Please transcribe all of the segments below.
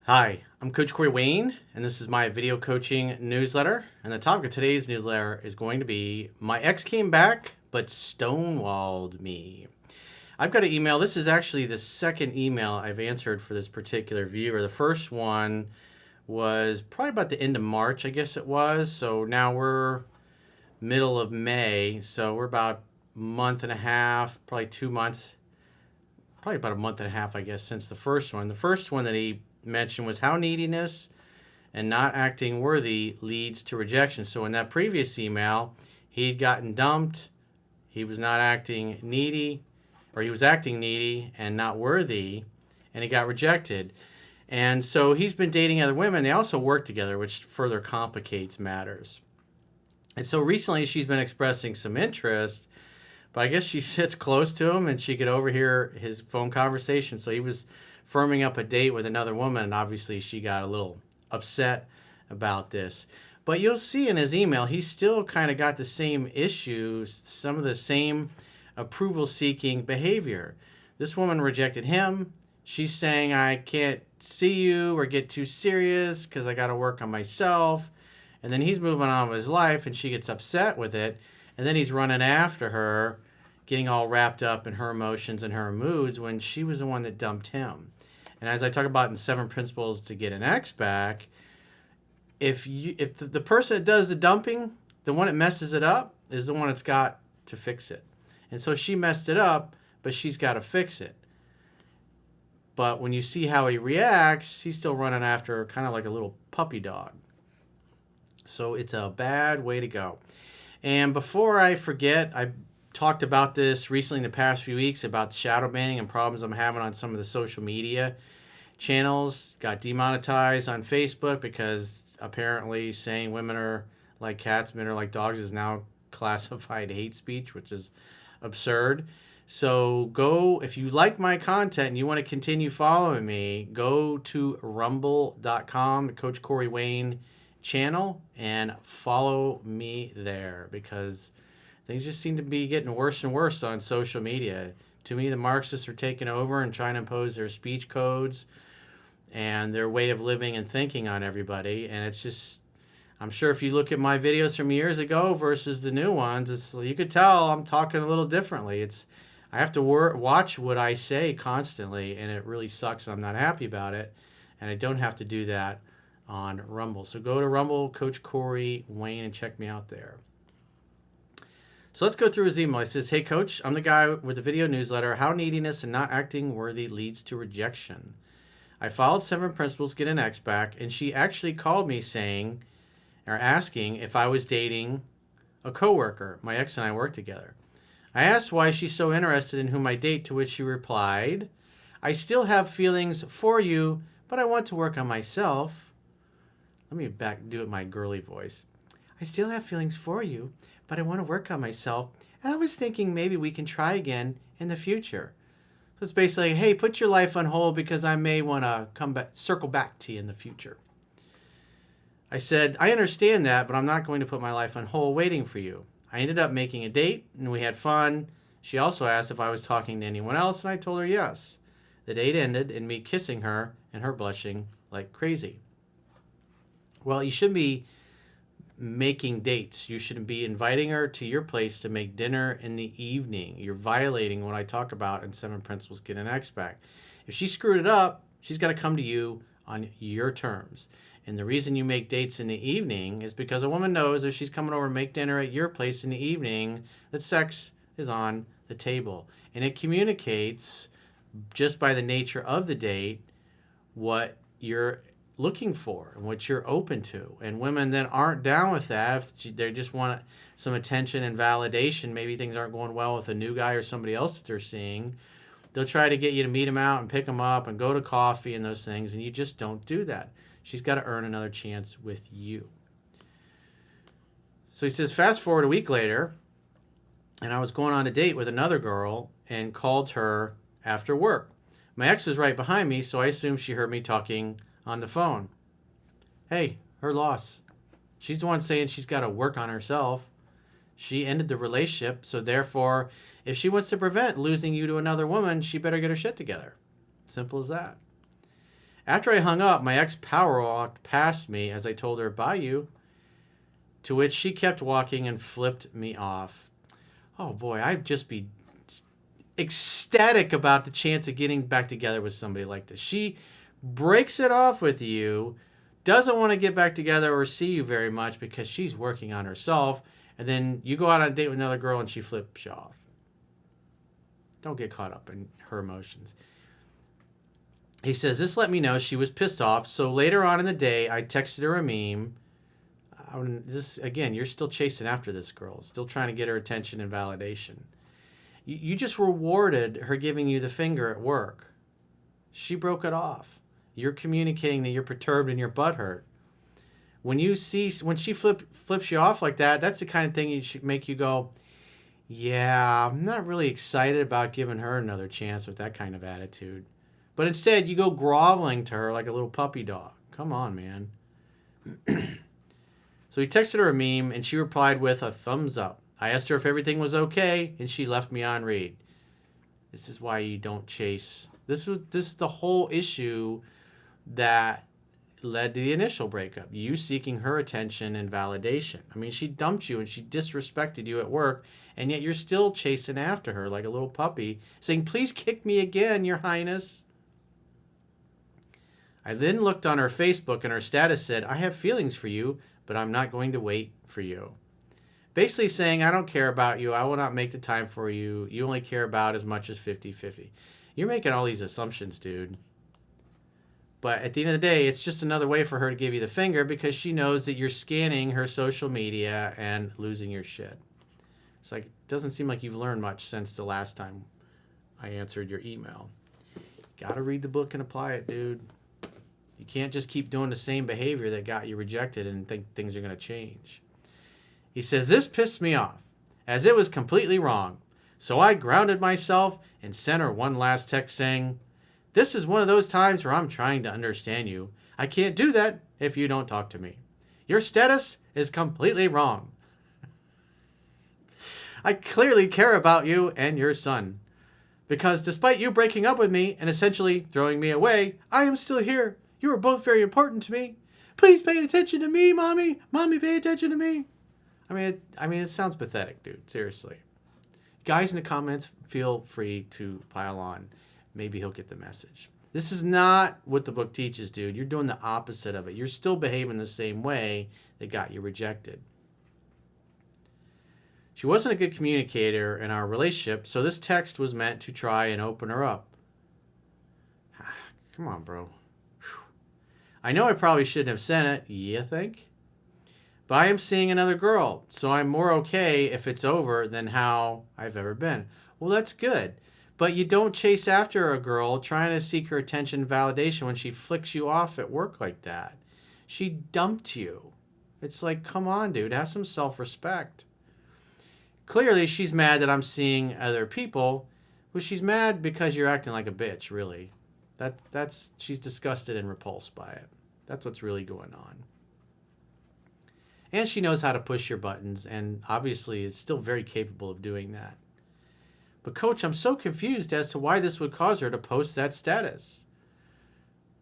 Hi, I'm Coach Corey Wayne, and this is my video coaching newsletter. And the topic of today's newsletter is going to be My Ex Came Back, but Stonewalled Me. I've got an email. This is actually the second email I've answered for this particular viewer. The first one was probably about the end of March, I guess it was. So now we're middle of May. So we're about a month and a half, probably 2 months, probably about a month and a half, I guess, since the first one. The first one that he mentioned was how neediness and not acting worthy leads to rejection. So in that previous email, he'd gotten dumped. He was not acting needy, or he was acting needy and not worthy, and he got rejected. And so he's been dating other women. They also work together, which further complicates matters. And so recently she's been expressing some interest, but I guess she sits close to him and she could overhear his phone conversation. So he was firming up a date with another woman, and obviously she got a little upset about this. But you'll see in his email, he's still kind of got the same issues, some of the same approval-seeking behavior. This woman rejected him. She's saying, I can't see you or get too serious because I got to work on myself. And then he's moving on with his life, and she gets upset with it. And then he's running after her, getting all wrapped up in her emotions and her moods when she was the one that dumped him. And as I talk about in 7 Principles to Get an Ex Back, if the person that does the dumping, the one that messes it up, is the one that's got to fix it. And so she messed it up, but she's got to fix it. But when you see how he reacts, he's still running after her kind of like a little puppy dog. So it's a bad way to go. And before I forget, I talked about this recently in the past few weeks about shadow banning and problems I'm having on some of the social media channels. Got demonetized on Facebook because apparently saying women are like cats, men are like dogs is now classified hate speech, which is absurd. So go, if you like my content and you want to continue following me, go to rumble.com, the Coach Corey Wayne channel, and follow me there because things just seem to be getting worse and worse on social media. To me, the Marxists are taking over and trying to impose their speech codes and their way of living and thinking on everybody. And it's just, I'm sure if you look at my videos from years ago versus the new ones, you could tell I'm talking a little differently. I have to watch what I say constantly, and it really sucks. I'm not happy about it, and I don't have to do that on Rumble. So go to Rumble, Coach Corey Wayne, and check me out there. So let's go through his email. He says, hey, Coach, I'm the guy with the video newsletter, How Neediness and Not Acting Worthy Leads to Rejection. I followed 7 Principles Get an Ex Back, and she actually called me asking if I was dating a coworker. My ex and I work together. I asked why she's so interested in whom I date, to which she replied, I still have feelings for you, but I want to work on myself. Let me do it in my girly voice. I still have feelings for you, but I want to work on myself, and I was thinking maybe we can try again in the future. So it's basically, hey, put your life on hold because I may want to circle back to you in the future. I said, I understand that, but I'm not going to put my life on hold waiting for you. I ended up making a date, and we had fun. She also asked if I was talking to anyone else, and I told her yes. The date ended in me kissing her and her blushing like crazy. Well, you shouldn't be making dates. You shouldn't be inviting her to your place to make dinner in the evening. You're violating what I talk about in 7 Principles Get an Ex Back. If she screwed it up, she's got to come to you on your terms. And the reason you make dates in the evening is because a woman knows if she's coming over to make dinner at your place in the evening, that sex is on the table. And it communicates, just by the nature of the date, what you're looking for and what you're open to. And women then aren't down with that. If they just want some attention and validation, maybe things aren't going well with a new guy or somebody else that they're seeing, they'll try to get you to meet him out and pick him up and go to coffee and those things, and you just don't do that. She's got to earn another chance with you. So he says, fast forward a week later, and I was going on a date with another girl and called her after work. My ex was right behind me, so I assumed she heard me talking on the phone. Hey, her loss. She's the one saying she's got to work on herself. She ended the relationship, so therefore, if she wants to prevent losing you to another woman, she better get her shit together. Simple as that. After I hung up, my ex power walked past me as I told her, bye you. To which she kept walking and flipped me off. Oh boy, I'd just be ecstatic about the chance of getting back together with somebody like this. She breaks it off with you, doesn't want to get back together or see you very much because she's working on herself, and then you go out on a date with another girl and she flips you off. Don't get caught up in her emotions. He says, this let me know she was pissed off, so later on in the day, I texted her a meme. Again, you're still chasing after this girl, still trying to get her attention and validation. You just rewarded her giving you the finger at work. She broke it off. You're communicating that you're perturbed and your butt hurt. When she flips you off like that, that's the kind of thing you should make you go, yeah, I'm not really excited about giving her another chance with that kind of attitude. But instead, you go groveling to her like a little puppy dog. Come on, man. So he texted her a meme, and she replied with a thumbs up. I asked her if everything was okay, and she left me on read. This is why you don't chase. This is the whole issue that led to the initial breakup. You seeking her attention and validation. I mean, she dumped you, and she disrespected you at work, and yet you're still chasing after her like a little puppy, saying, please kick me again, Your Highness. I then looked on her Facebook, and her status said, I have feelings for you, but I'm not going to wait for you. Basically saying, I don't care about you. I will not make the time for you. You only care about as much as 50-50. You're making all these assumptions, dude. But at the end of the day, it's just another way for her to give you the finger because she knows that you're scanning her social media and losing your shit. It's like, it doesn't seem like you've learned much since the last time I answered your email. Gotta read the book and apply it, dude. You can't just keep doing the same behavior that got you rejected and think things are going to change. He says, this pissed me off, as it was completely wrong. So I grounded myself and sent her one last text saying, this is one of those times where I'm trying to understand you. I can't do that if you don't talk to me. Your status is completely wrong. I clearly care about you and your son. Because despite you breaking up with me and essentially throwing me away, I am still here. You are both very important to me. Please pay attention to me, Mommy. Mommy, pay attention to me. I mean, it sounds pathetic, dude. Seriously. Guys in the comments, feel free to pile on. Maybe he'll get the message. This is not what the book teaches, dude. You're doing the opposite of it. You're still behaving the same way that got you rejected. She wasn't a good communicator in our relationship, so this text was meant to try and open her up. Come on, bro. I know I probably shouldn't have sent it, you think? But I am seeing another girl, so I'm more okay if it's over than how I've ever been. Well, that's good. But you don't chase after a girl trying to seek her attention and validation when she flicks you off at work like that. She dumped you. It's like, come on, dude, have some self-respect. Clearly, she's mad that I'm seeing other people. Well, she's mad because you're acting like a bitch, really. She's disgusted and repulsed by it. That's what's really going on. And she knows how to push your buttons and obviously is still very capable of doing that. But Coach, I'm so confused as to why this would cause her to post that status.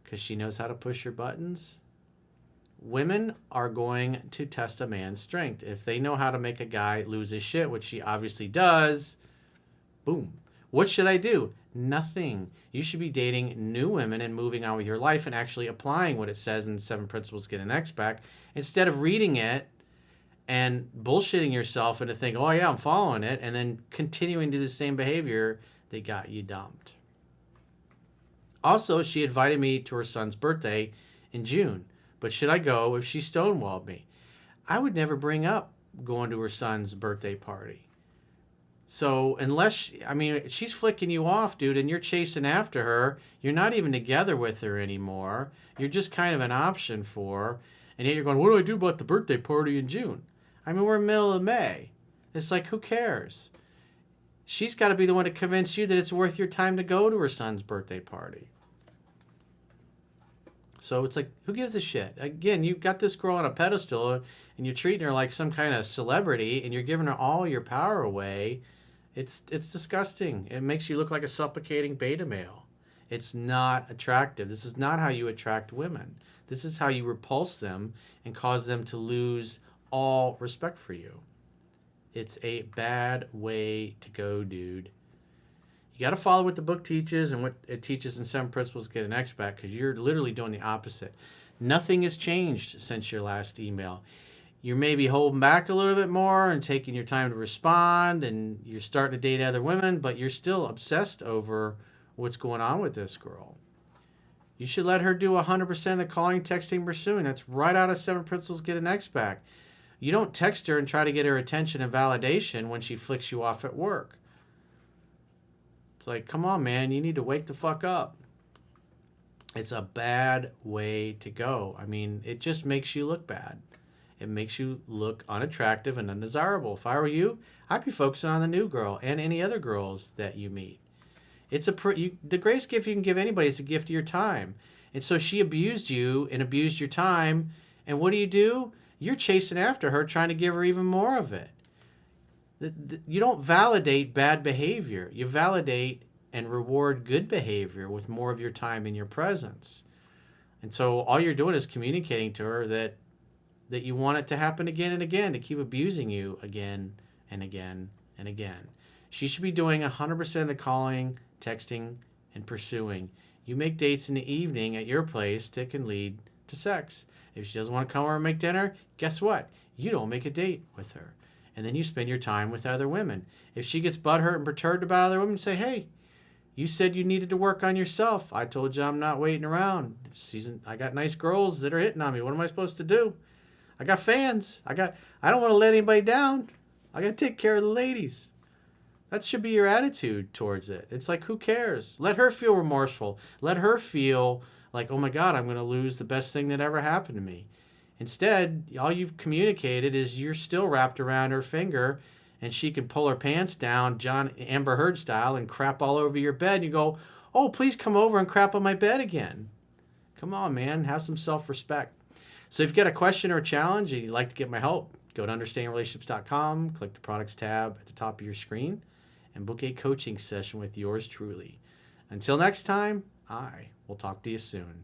Because she knows how to push your buttons? Women are going to test a man's strength. If they know how to make a guy lose his shit, which she obviously does, boom. What should I do? Nothing. You should be dating new women and moving on with your life and actually applying what it says in 7 Principles to Get an Ex Back instead of reading it and bullshitting yourself into thinking, oh yeah, I'm following it, and then continuing to do the same behavior that got you dumped. Also, she invited me to her son's birthday in June, but should I go if she stonewalled me? I would never bring up going to her son's birthday party. So unless, she's flicking you off, dude, and you're chasing after her, you're not even together with her anymore. You're just kind of an option for her. And yet you're going, what do I do about the birthday party in June? We're in the middle of May. It's like, who cares? She's got to be the one to convince you that it's worth your time to go to her son's birthday party. So it's like, who gives a shit? Again, you've got this girl on a pedestal and you're treating her like some kind of celebrity and you're giving her all your power away. It's disgusting. It makes you look like a supplicating beta male. It's not attractive. This is not how you attract women. This is how you repulse them and cause them to lose all respect for you. It's a bad way to go, dude. You got to follow what the book teaches and what it teaches in 7 Principles to Get an Expert, because you're literally doing the opposite. Nothing has changed since your last email. You're maybe holding back a little bit more and taking your time to respond, and you're starting to date other women, but you're still obsessed over what's going on with this girl. You should let her do 100% of the calling, texting, pursuing. That's right out of 7 Principles to Get an Expert. You don't text her and try to get her attention and validation when she flicks you off at work. It's like, come on, man, you need to wake the fuck up. It's a bad way to go. I mean, it just makes you look bad. It makes you look unattractive and undesirable. If I were you, I'd be focusing on the new girl and any other girls that you meet. The greatest gift you can give anybody is a gift of your time. And so she abused you and abused your time. And what do? You're chasing after her, trying to give her even more of it. You don't validate bad behavior. You validate and reward good behavior with more of your time in your presence. And so all you're doing is communicating to her that you want it to happen again and again, to keep abusing you again and again and again. She should be doing 100% of the calling, texting, and pursuing. You make dates in the evening at your place that can lead to sex. If she doesn't want to come over and make dinner, guess what? You don't make a date with her. And then you spend your time with other women. If she gets butthurt and perturbed about other women, say, hey, you said you needed to work on yourself. I told you I'm not waiting around. I got nice girls that are hitting on me. What am I supposed to do? I got fans. I don't want to let anybody down. I got to take care of the ladies. That should be your attitude towards it. It's like, who cares? Let her feel remorseful. Let her feel like, oh my God, I'm going to lose the best thing that ever happened to me. Instead, all you've communicated is you're still wrapped around her finger, and she can pull her pants down, Amber Heard style, and crap all over your bed. You go, oh, please come over and crap on my bed again. Come on, man. Have some self-respect. So if you've got a question or a challenge and you'd like to get my help, go to understandingrelationships.com, click the products tab at the top of your screen, and book a coaching session with yours truly. Until next time, I will talk to you soon.